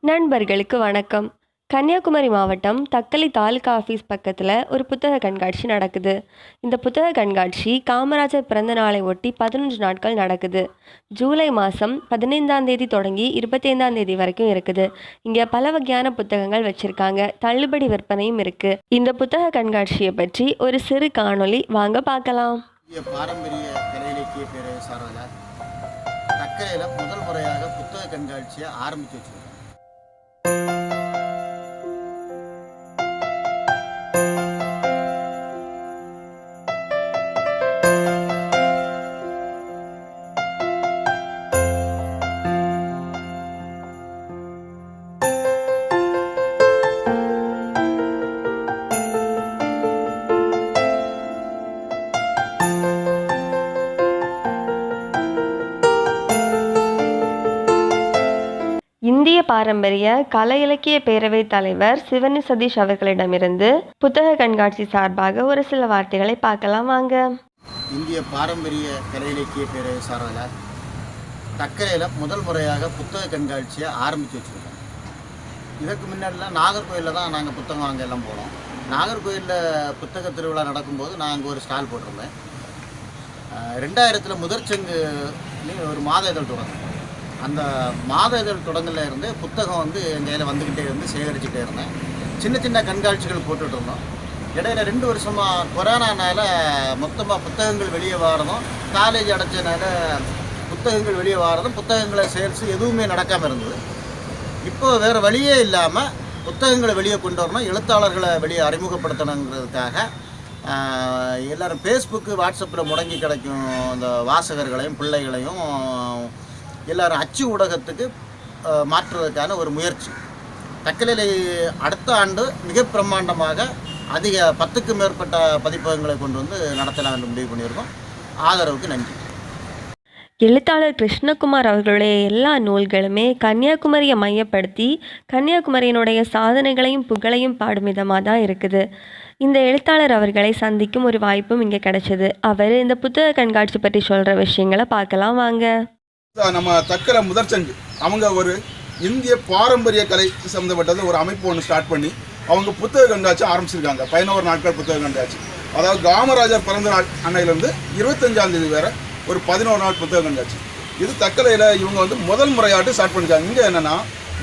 நண்பர்களுக்கு வணக்கம். கன்னியாகுமரி மாவட்டம் தக்கலை தாலுகா ஆஃபீஸ் பக்கத்தில் ஒரு புத்தக கண்காட்சி நடக்குது. இந்த புத்தக கண்காட்சி காமராஜர் பிறந்த நாளை ஒட்டி 15 நாட்கள் நடக்குது. ஜூலை மாதம் 15ஆம் தேதி தொடங்கி 25ஆம் தேதி வரைக்கும் இருக்குது. இங்கே பல வகையான புத்தகங்கள் வச்சுருக்காங்க. தள்ளுபடி விற்பனையும் இருக்குது. இந்த புத்தக கண்காட்சியை பற்றி ஒரு சிறு காணொளி வாங்க பார்க்கலாம். பாரம்பரிய கலை இலக்கிய பேரவை சார்பில் தக்கலையில் முதல் முறையாக புத்தக கண்காட்சியை ஆரம்பித்து வச்சுருக்கோம். இந்திய பாரம்பரிய கலை இலக்கிய பேரவை தலைவர் சிவனி சதீஷ் அவர்களிடமிருந்து புத்தக கண்காட்சி சார்பாக ஒரு சில வார்த்தைகளை பார்க்கலாம் வாங்க. இந்திய பாரம்பரிய கலை இலக்கிய பேரவை சார்பில் தக்கலையில் முதல் முறையாக புத்தக கண்காட்சியை ஆரம்பித்து வச்சுருக்கோம். இதற்கு முன்னாடிலாம் நாகர்கோயிலில் தான் நாங்கள் புத்தகம் வாங்க எல்லாம் போனோம். நாகர்கோயிலில் புத்தக திருவிழா நடக்கும்போது நான் அங்கே ஒரு ஸ்டால் போட்டிருந்தேன். 2000 முதற்சங்கு ஒரு மாத இதழ் தொடங்கினேன். அந்த மாத இதழ் தொடங்கல இருந்து புத்தகம் என் கையில் வந்துக்கிட்டே இருந்து சேகரிச்சுட்டே இருந்தேன். சின்ன சின்ன கண்காட்சிகள் போட்டுட்டு இருந்தோம். இடையில 2 வருஷமாக கொரோனானால மொத்தமாக புத்தகங்கள் வெளியே வாரதும், காலேஜ் அடைச்சனால புத்தகங்கள் வெளியே வாரதும், புத்தகங்களை சேல்ஸ் எதுவுமே நடக்காமல் இருந்தது. இப்போ வேறு வழியே இல்லாமல் புத்தகங்களை வெளியே கொண்டு வரணும், எழுத்தாளர்களை வெளியே அறிமுகப்படுத்தணுங்கிறதுக்காக எல்லோரும் ஃபேஸ்புக்கு வாட்ஸ்அப்பில் முடங்கி கிடைக்கும் இந்த வாசகர்களையும் பிள்ளைகளையும் எல்லோரும் அச்சு ஊடகத்துக்கு மாற்றுவதற்கான ஒரு முயற்சி. தக்கலையில் அடுத்த ஆண்டு மிக பிரம்மாண்டமாக அதிக 10க்கும் மேற்பட்ட பதிப்பகங்களை கொண்டு நடத்தலாம் என்று முடிவு பண்ணியிருக்கோம். ஆதரவுக்கு நன்றி. எழுத்தாளர் கிருஷ்ணகுமார் அவர்களுடைய எல்லா நூல்களுமே கன்னியாகுமரியை மையப்படுத்தி கன்னியாகுமரியினுடைய சாதனைகளையும் புகழையும் பாடும் விதமாக தான் இருக்குது. இந்த எழுத்தாளர் அவர்களை சந்திக்கும் ஒரு வாய்ப்பும் இங்கே கிடைச்சது. அவர் இந்த புத்தக கண்காட்சி பற்றி சொல்கிற விஷயங்களை பார்க்கலாம் வாங்க. நம்ம தக்கலை முதற்சங்கு அவங்க ஒரு இந்திய பாரம்பரிய கலை சம்மந்தப்பட்டது ஒரு அமைப்பு ஒன்று ஸ்டார்ட் பண்ணி அவங்க புத்தக கண்காட்சி ஆரம்பிச்சிருக்காங்க. 11 நாட்கள் புத்தக கண்காட்சி. அதாவது காமராஜர் பிறந்த நாள் அன்னையிலேருந்து 25ஆம் தேதி வேறு ஒரு 11 நாள் புத்தக கண்காட்சி. இது தக்கலையில் இவங்க முதல் முறையாட்டு ஸ்டார்ட் பண்ணியிருக்காங்க. இங்கே என்னென்னா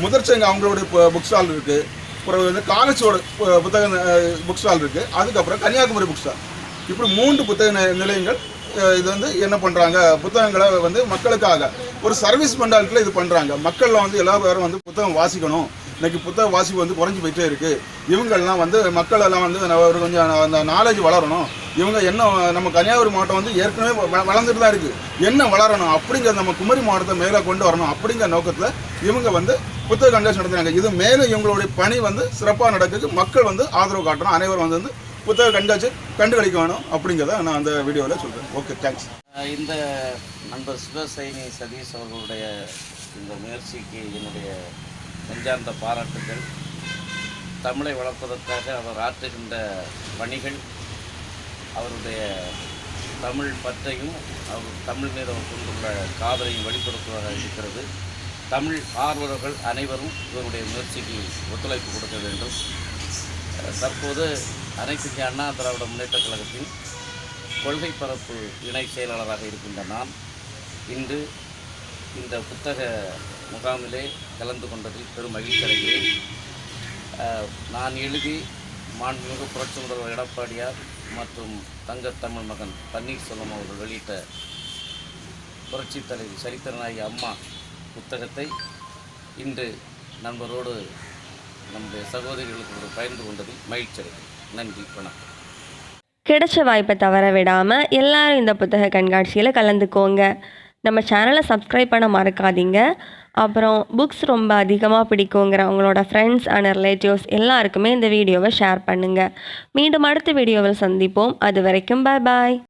முதற்சங்கு அவங்களோட புக் ஸ்டால் இருக்குது, அப்புறம் காலேஜோட புத்தக புக் ஸ்டால் இருக்குது, அதுக்கப்புறம் கன்னியாகுமரி புக் ஸ்டால், இப்படி 3 புத்தக நிலையங்கள் இது என்ன பண்ணுறாங்க, புத்தகங்களை மக்களுக்காக ஒரு சர்வீஸ் மெண்டாலிட்டியில் இது பண்ணுறாங்க. மக்களில் எல்லா பேரும் புத்தகம் வாசிக்கணும். இன்றைக்கி புத்தக வாசிப்பு குறைஞ்சி போயிட்டே இருக்குது. இவங்கெல்லாம் மக்களெல்லாம் ஒரு கொஞ்சம் அந்த நாலேஜ் வளரணும். இவங்க என்ன நம்ம கன்னியாகுமரி மாவட்டம் ஏற்கனவே வளர்ந்துட்டு தான் இருக்குது, என்ன வளரணும் அப்படிங்கிறது நம்ம குமரி மாவட்டத்தை மேலே கொண்டு வரணும் அப்படிங்கிற நோக்கத்தில் இவங்க புத்தக கண்காட்சி நடத்துகிறாங்க. இது மேலும் இவங்களுடைய பணி சிறப்பாக நடக்குது. மக்கள் ஆதரவு காட்டணும். அனைவரும் புத்தக கண்காட்சி கண்டுகளிக்க வேணும் அப்படிங்கிறத நான் அந்த வீடியோவில் சொல்கிறேன். Okay, thanks. இந்த நண்பர் சிவசைனி சதீஷ் அவர்களுடைய இந்த முயற்சிக்கு என்னுடைய நெஞ்சார்ந்த பாராட்டுகள். தமிழை வளர்ப்பதற்காக அவர் ஆற்றுகின்ற பணிகள், அவருடைய தமிழ் பற்றையும் அவர் தமிழ் மீது அவர் கொண்டுள்ள காதலையும் வெளிப்படுத்துவதாக இருக்கிறது. தமிழ் ஆர்வலர்கள் அனைவரும் இவருடைய முயற்சிக்கு ஒத்துழைப்பு கொடுக்க வேண்டும். தற்போது அனைத்து இந்திய அண்ணா திராவிட முன்னேற்றக் கழகத்தின் கொள்கை பரப்பு இணை செயலாளராக இருக்கின்ற நான் இன்று இந்த புத்தக முகாமிலே கலந்து கொண்டதில் பெரும் மகிழ்ச்சி அடைகிறேன். நான் எழுதி மாண்புமிகு புரட்சி முதல்வர் எடப்பாடியார் மற்றும் தங்கத்தமிழ் மகன் பன்னீர்செல்வம் அவர்கள் வெளியிட்ட புரட்சி தலைவி சரித்திரநாயகி அம்மா புத்தகத்தை இன்று நண்பரோடு நம்முடைய சகோதரிகளுக்கு பகிர்ந்து கொண்டதில் மகிழ்ச்சி அடைகிறேன். நன்றி, வணக்கம். கிடைச்ச வாய்ப்பை தவற விடாமல் எல்லாரும் இந்த புத்தக கண்காட்சியில் கலந்துக்கோங்க. நம்ம சேனலை சப்ஸ்கிரைப் பண்ண மறக்காதீங்க. அப்புறம் புக்ஸ் ரொம்ப அதிகமாக பிடிக்குங்கிற உங்களோட ஃப்ரெண்ட்ஸ் அண்ட் ரிலேட்டிவ்ஸ் எல்லாருக்குமே இந்த வீடியோவை ஷேர் பண்ணுங்கள். மீண்டும் அடுத்த வீடியோவில் சந்திப்போம். அது வரைக்கும் பாய் பாய்.